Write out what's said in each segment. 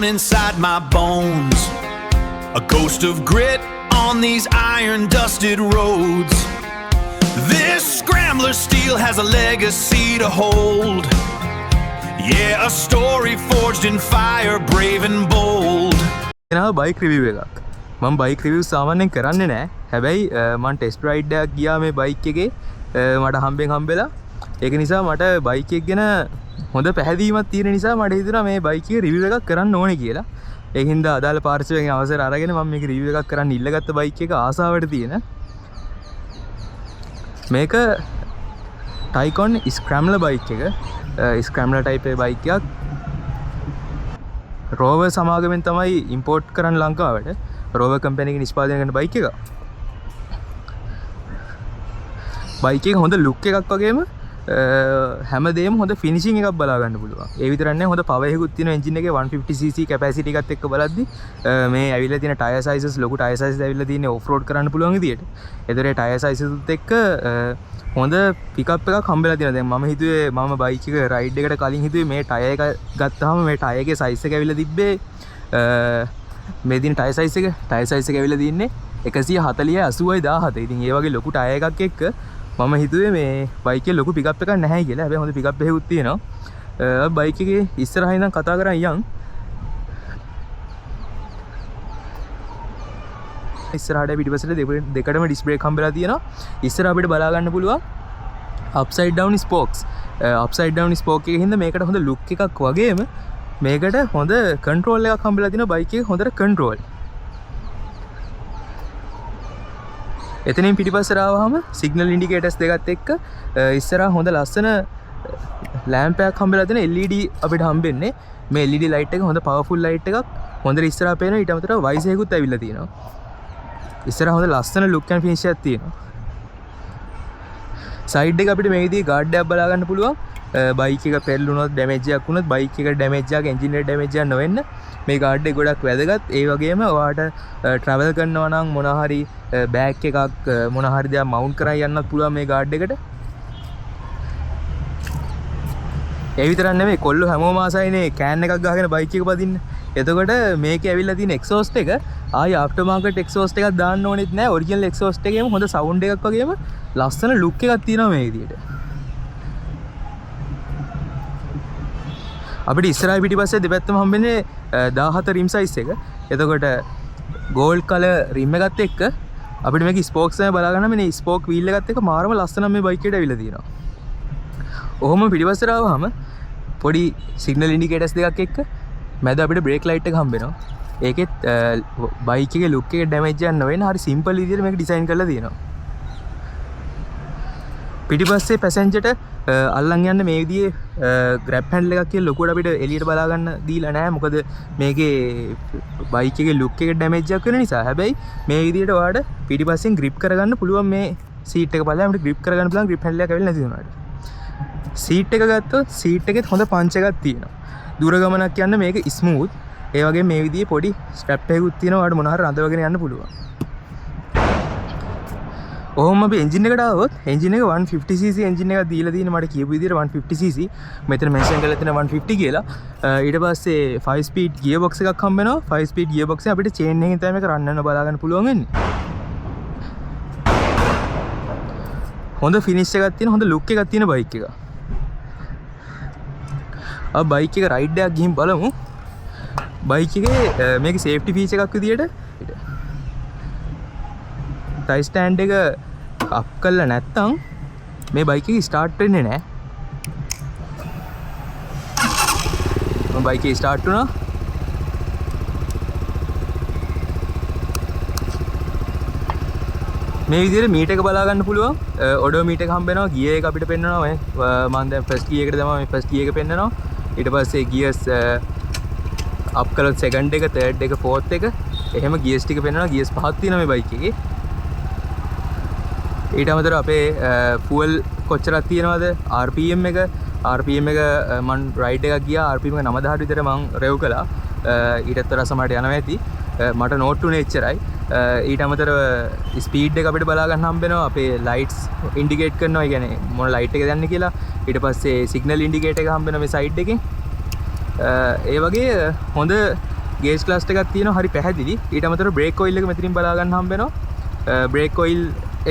down inside my bones. A ghost of grit on these iron dusted roads. This scrambler steel has a legacy to hold. Yeah, a story forged in fire, brave and bold. එනවා bike review එකක්. මම bike review සාමාන්‍යයෙන් කරන්නේ නැහැ. හැබැයි මම test ride එකක් ගියා මේ බයික් එකේ. මට හම්බෙලා. ඒක නිසා මට බයික් එක ගැන හොඳ පැහැදීමක් තියෙන නිසා මට හිතුණා මේ බයික් එකේ රිවිව් එකක් කරන්න ඕනේ කියලා. ඒකින්ද අදාළ පාර්ශවයෙන් අවසර අරගෙන මම මේක රිවිව් එකක් කරන්න ඉල්ලගත්ත බයික් එක ආසාවට තියෙන. මේක Taycan Scrambler බයික් එක. Scrambler type එකේ බයික් එකක්. Rover සමාගමෙන් තමයි ඉම්පෝර්ට් කරන්න ලංකාවට. Rover කම්පැනි එකේ නිෂ්පාදනය කරන බයික් එක. බයික් එක හොඳ ලුක් එකක් වගේම හැමදේම හොඳ ෆිනිෂිං එකක් බලා ගන්න පුළුවන්. ඒ විතරක් නෙවෙයි හොඳ පවර් එකකුත් තියෙනවා එන්ජින් එකේ 150cc කැපැසිටි එකත් එක්ක බලද්දි මේ ඇවිල්ලා තියෙන ටයර් සයිසස් ලොකු ටයර් සයිසස් ඇවිල්ලා තියෙන්නේ ඔෆ් රෝඩ් කරන්න පුළුවන් විදියට. ඒතරේ ටයර් සයිසස් උත් එක්ක හොඳ පිකප් එකක් හම්බෙලා තියෙනවා. දැන් මම හිතුවේ මම බයික් එක රයිඩ් එකට කලින් හිතුවේ මේ ටයර් එක ගත්තාම මේ ටයර් එකේ සයිස් එක ඇවිල්ලා තිබ්බේ මේ දින ටයර් සයිස් එක ඇවිල්ලා තින්නේ 140 80යි 17. ඉතින් ඒ වගේ ලොකු ටයර් එකක් එක්ක මම හිතුවේ මේ බයික් එකේ ලොකු පිකප් එකක් නැහැ කියලා. හැබැයි හොඳ පිකප් එකකුත් තියෙනවා. බයික් එකේ ඉස්සරහින් ඉඳන් කතා කරන් යන්. ඉස්සරහට පිටිපස්සට දෙකටම ඩිස්ක් බ්‍රේක් හම්බෙලා තියෙනවා. ඉස්සර අපිට බලා ගන්න පුළුවන් upside down spokes. Upside down spoke එකකින් හින්දා මේකට හොඳ ලුක් එකක් වගේම මේකට හොඳ කන්ට්‍රෝල් එකක් හම්බෙලා තියෙනවා බයික් එකේ හොඳට කන්ට්‍රෝල්. එතනින් පිටිපස්සට ආවහම සිග්නල් ඉන්ඩිකේටර්ස් දෙකත් එක්ක ඉස්සරහා හොඳ ලස්සන ලෑම්ප් එකක් හම්බෙලා තියෙන LED අපිට හම්බෙන්නේ. මේ LED ලයිට් එක හොඳ පවර්ෆුල් ලයිට් එකක්. හොඳට ඉස්සරහා පේනවා. ඊට අමතරව වයිස් එකකුත් ඇවිල්ලා තියෙනවා. ඉස්සරහා හොඳ ලස්සන ලුක් ඇන්ඩ් ෆිනිෂ් එකක් තියෙනවා. සයිඩ් එක අපිට මේ විදිහේ ගාඩ් එකක් බලා ගන්න පුළුවන්. බයික් එක පෙරළුනොත් ඩැමේජ් එකක් වුණොත් බයික් එක ඩැමේජ් එකක් එන්ජින් එක ඩැමේජ් එකක් නොවෙන්න මේ ගාඩ් එක ගොඩක් වැදගත්. ඒ වගේම ඔයාට ට්‍රැවල් කරනවා නම් මොන හරි බෑග් එකක් මොන හරි දෙයක් මවුන්ට් කරන් යන්නත් පුළුවන් මේ ගාඩ් එකට. ඒ විතරක් නෙමෙයි කොල්ලෝ හැමෝම ආසයිනේ කෑන් එකක් ගහගෙන බයික් එක පදින්න. එතකොට මේකේ ඇවිල්ලා තියෙන එක්සෝස්ට් එක ආයි ආෆ්ටර් මාකට් එක්සෝස්ට් එකක් දාන්න ඕනෙත් නෑ. ඔරිජිනල් එක්සෝස්ට් එකේම හොඳ සවුන්ඩ් එකක් වගේම ලස්සන ලුක් එකක් තියෙනවා මේ විදිහට. අපිට ඉස්සරහ පිටිපස්සේ දෙපැත්තම හම්බෙන්නේ 17 රිම් සයිස් එක. එතකොට ගෝල්ඩ් කලර් රිම් එකත් එක්ක අපිට මේක ස්පෝක්ස් එක බලා ගන්න මේ ස්පෝක් වීල් එකත් එක්ක මාරම ලස්සන මේ බයික් එකට ඇවිල්ලා තියෙනවා. ඔහොම පිටිපස්සට ආවම පොඩි සිග්නල් ඉන්ඩිකේටර්ස් දෙකක් එක්ක මැද අපිට බ්‍රේක් ලයිට් එක හම්බ වෙනවා. ඒකෙත් බයික් එකේ ලුක් එකේ ඩැමේජ් එකක් නොවෙන්න හරි සිම්පල් විදිහට මේක ඩිසයින් කරලා තියෙනවා. පිටිපස්සේ පැසෙන්ජර්ට අල්ලන් යන්න මේ විදිහේ ග්‍රැබ් හැන්ඩල් එකක් කියලා ලොකුවට අපිට එළියට බලා ගන්න දීලා නැහැ. මොකද මේකේ බයික් එකේ ලුක් එකේ ඩැමේජ් එකක් වෙන නිසා. හැබැයි මේ විදිහට ඔයාලට පිටිපස්සෙන් ග්‍රිප් කරගන්න පුළුවන් මේ සීට් එක බලලා අපිට ග්‍රිප් කරගන්න පුළුවන් ග්‍රිප් හැන්ඩල් එකක් ඇවිල්ලා නැති වුණාට. සීට් එක ගත්තොත් සීට් එකෙත් හොඳ පංච් එකක් තියෙනවා. දුර ගමනක් යන්න මේක ස්මූත්. ඒ වගේම මේ විදිහේ පොඩි ස්ට්‍රැප් එකකුත් තියෙනවා. ඔයාලට මොන හරි රඳවගෙන යන්න පුළුවන්. ඔහොම අපි එන්ජින් එකට ආවොත් එන්ජින් එක 150cc එන්ජින් එකක් දීලා තියෙන මට කියපු විදිහට 150cc මෙතන මෙන්ෂන් කරලා තියෙන 150 කියලා. ඊට පස්සේ 5 speed gear box එකක් හම්බ වෙනවා. 5 speed gear box එක අපිට චේන් එකකින් තමයි මේක රන් කරන්න බලා ගන්න පුළුවන් වෙන්නේ. හොඳ ෆිනිෂ් එකක් තියෙන හොඳ ලුක් එකක් තියෙන බයික් එකක්. අපි බයික් එක රයිඩ් එකක් ගිහින් බලමු. බයික් එකේ මේකේ සේෆ්ටි ෆීචර් එකක් විදියට ටයි ස්ටෑන්ඩ් එක අප් කරලා නැත්තම් මේ බයික් එක ස්ටාර්ට් වෙන්නේ නැහැ. මම බයික් එක ස්ටාර්ට් වුණා. මේ විදිහට මීටර් එක බලා ගන්න පුළුවන්. ඔඩෝ මීටර් එක හම්බ වෙනවා. ගියර් එක අපිට පෙන්නනවා. මම දැන් ෆස්ට් ගියර් එකට දැම්මා. මේ ෆස්ට් ගියර් එක පෙන්නනවා. ඊට පස්සේ ගියර්ස් අප් කළොත් සෙකන්ඩ් එක, තර්ඩ් එක, ෆෝර්ත් එක එහෙම ගියර්ස් ටික පෙන්නනවා. ගියර්ස් පහක් තියෙනවා මේ බයික් එකේ. ඊට අමතරව අපේ ෆුවල් කොච්චරක් තියෙනවද RPM එක මම රයිඩ් එකක් ගියා RPM එක 9000 විතර මම රෙව් කළා. ඊටත් වඩා සමහරට යනවා ඇති. මට නෝට් උනේ එච්චරයි. ඊට අමතරව ස්පීඩ් එක අපිට බලා ගන්න හම්බ වෙනවා. අපේ ලයිට්ස් ඉන්ඩිකේට් කරනවා. ඒ කියන්නේ මොන ලයිට් එකද යන්නේ කියලා. ඊට පස්සේ සිග්නල් ඉන්ඩිකේටර් එක හම්බ වෙනවා මේ සයිඩ් එකෙන්. ඒ වගේ හොඳ ගේජ් ක්ලස්ට් එකක් තියෙනවා හරි පැහැදිලි. ඊට අමතරව බ්‍රේක් ඔයිල් එක මෙතනින් බලා ගන්න හම්බ වෙනවා. බ්‍රේක් ඔයිල්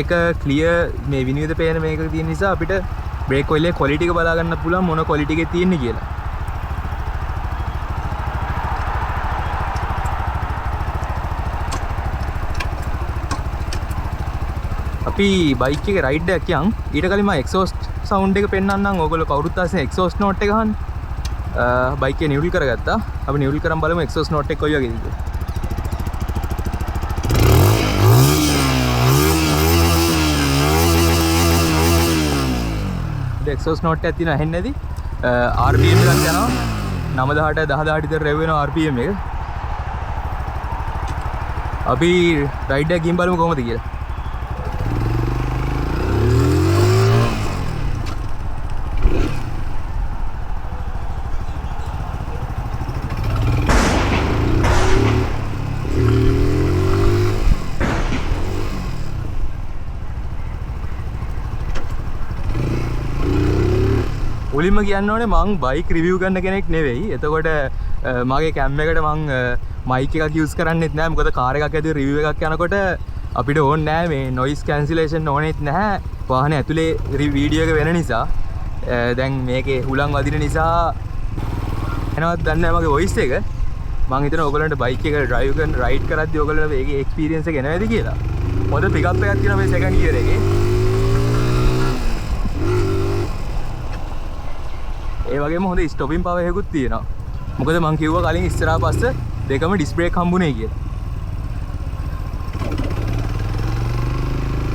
එක ක්ලියර් මේ විනිවිද පේන මේක තියෙන නිසා අපිට බ්‍රේක් ඔයිල් එකේ ක්වොලිටි එක බලා ගන්න පුළුවන් මොන ක්වොලිටි එකේ තියෙන්නේ කියලා. අපි බයික් එකේ රයිඩ් එකක් යන් ඊට කලින් මම එක්සෝස්ට් සවුන්ඩ් එක පෙන්නන්නම්. ඕගොල්ලෝ කවුරුත් ආසෙන් එක්සෝස්ට් නෝට් එක අහන්න. බයික් එක නිවුල් කරගත්තා. අපි නිවුල් කරන් බලමු එක්සෝස්ට් නෝට් එක කොයි වගේද කියලා. එක්සෝස්ට් නෝට් එකක් තියෙනවා ඇහෙන්නේ නැති. RPM එකක් යනවා 9000ට 10000ට විතර රෙව් වෙනවා RPM එක. අපි රයිඩ් එක ගිහින් බලමු කොහොමද කියලා. මුලින්ම කියන්න ඕනේ මං බයික් රිවිව් කරන කෙනෙක් නෙවෙයි. එතකොට මගේ කැම් එකට මං මයික් එකක් යූස් කරන්නෙත් නෑ. මොකද කාර් එකක් ඇතුලේ රිවිව් එකක් යනකොට අපිට ඕනේ නෑ මේ නොයිස් කැන්සලේෂන් ඕනෙත් නැහැ. වාහනේ ඇතුලේ වීඩියෝ එක වෙන නිසා. දැන් මේකේ හුලං වදින නිසා එනවත් දන්නේ නැහැ මගේ වොයිස් එක. මං හිතනවා ඔයගොල්ලන්ට බයික් එක ඩ්‍රයිව් කරන රයිඩ් කරද්දී ඔයගොල්ලන්ට මේකේ එක්ස්පීරියන්ස් එක එනවද කියලා. මොකද පිකප් එකක් තියෙනවා මේ සෙකන්ඩ් ගියර් එකේ. ඒ වගේම හොඳ ස්ටොපින් පවර් එකකුත් තියෙනවා. මොකද මං කිව්වා කලින් ඉස්සරහා පස්ස දෙකම ඩිස්ක් බ්‍රේක් හම්බුනේ කියලා.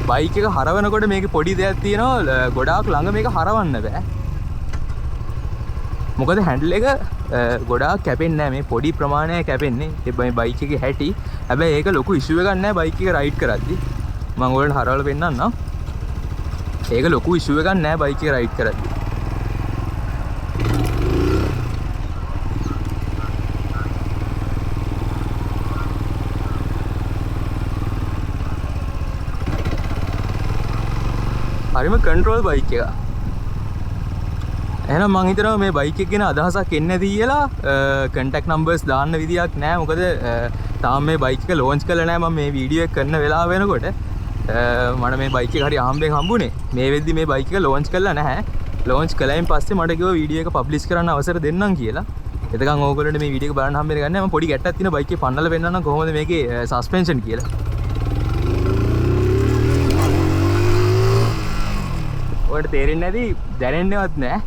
බයික් එක හරවනකොට මේකේ පොඩි දෙයක් තියෙනවා. ගොඩාක් ළඟ මේක හරවන්න බෑ. මොකද හැන්ඩල් එක ගොඩාක් කැපෙන්නේ නැහැ. මේ පොඩි ප්‍රමාණයක් කැපෙන්නේ. මේ බයික් එකේ හැටි. හැබැයි ඒක ලොකු ඉෂුව එකක් නැහැ බයික් එක රයිඩ් කරද්දී. මම ඔයාලට හරවලා පෙන්නන්නම්. ඒක ලොකු ඉෂුව එකක් නැහැ බයික් එක රයිඩ් කරද්දී. හරිම කන්ට්‍රෝල් බයික් එක. එහෙනම් මං හිතනවා මේ බයික් එක ගැන අදහසක් එන්නේ නැති කියලා. කන්ටැක්ට් නම්බර්ස් දාන්න විදියක් නැහැ. මොකද තාම මේ බයික් එක ලොන්ච් කරලා නැහැ. මම මේ වීඩියෝ එක කරන වෙලාව වෙනකොට මට මේ බයික් එක හරි ආම්බෙන් හම්බුනේ. මේ වෙද්දි මේ බයික් එක ලොන්ච් කරලා නැහැ. ලොන්ච් කළායින් පස්සේ මට කිව්වා වීඩියෝ එක පබ්ලිෂ් කරන්න අවසර දෙන්නම් කියලා. එතකන් ඕගොල්ලන්ට මේ වීඩියෝ එක බලන්න හම්බෙන්නේ නැහැ. මම පොඩි ගැට්ටක් තියෙන බයික් එක පන්නලා පෙන්නන්නම් කොහොමද මේකේ සස්පෙන්ෂන් කියලා. ඔයාලට තේරෙන්නේ නැති දැනෙන්නේවත් නැහැ.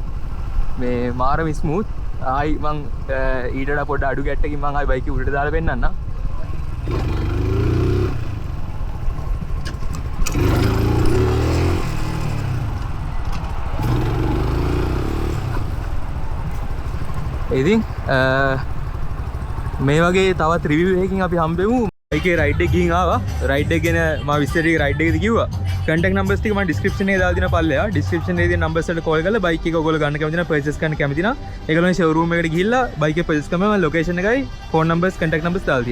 මේ මාරම ස්මූත්. ආයි මං ඊට වඩා පොඩ්ඩ අඩු ගැට්ටකින් මං ආයි බයික් එක උඩට දාලා පෙන්නන්නම්. ඉතින් මේ වගේ තවත් රිවිව් එකකින් අපි හම්බෙමු. බයිකේ රයිඩ් එක ගිහින් ආවා. රයිඩ් එක ගැන මම විස්තර ටික රයිඩ් එකේදී කිව්වා. කන්ටැක්ට් නම්බර්ස් ටික මම ඩිස්ක්‍රිප්ෂන් එකේ දාලා දෙන පල්ලෙහා. ඩිස්ක්‍රිප්ෂන් එකේ තියෙන නම්බර්ස් වලට කෝල් කරලා බයික් එක ඔයගොල්ලෝ ගන්න කැමති නම් පර්චේස් කරන්න කැමති නම් ඒගොල්ලෝ ෂෝරූම් එකට ගිහිල්ලා බයික් එක පර්චේස් කරනවා. මම ලොකේෂන් එකයි ෆෝන් නම්බර්ස් කන්ටැක්ට් නම්බර්ස් දාලා තියෙනවා.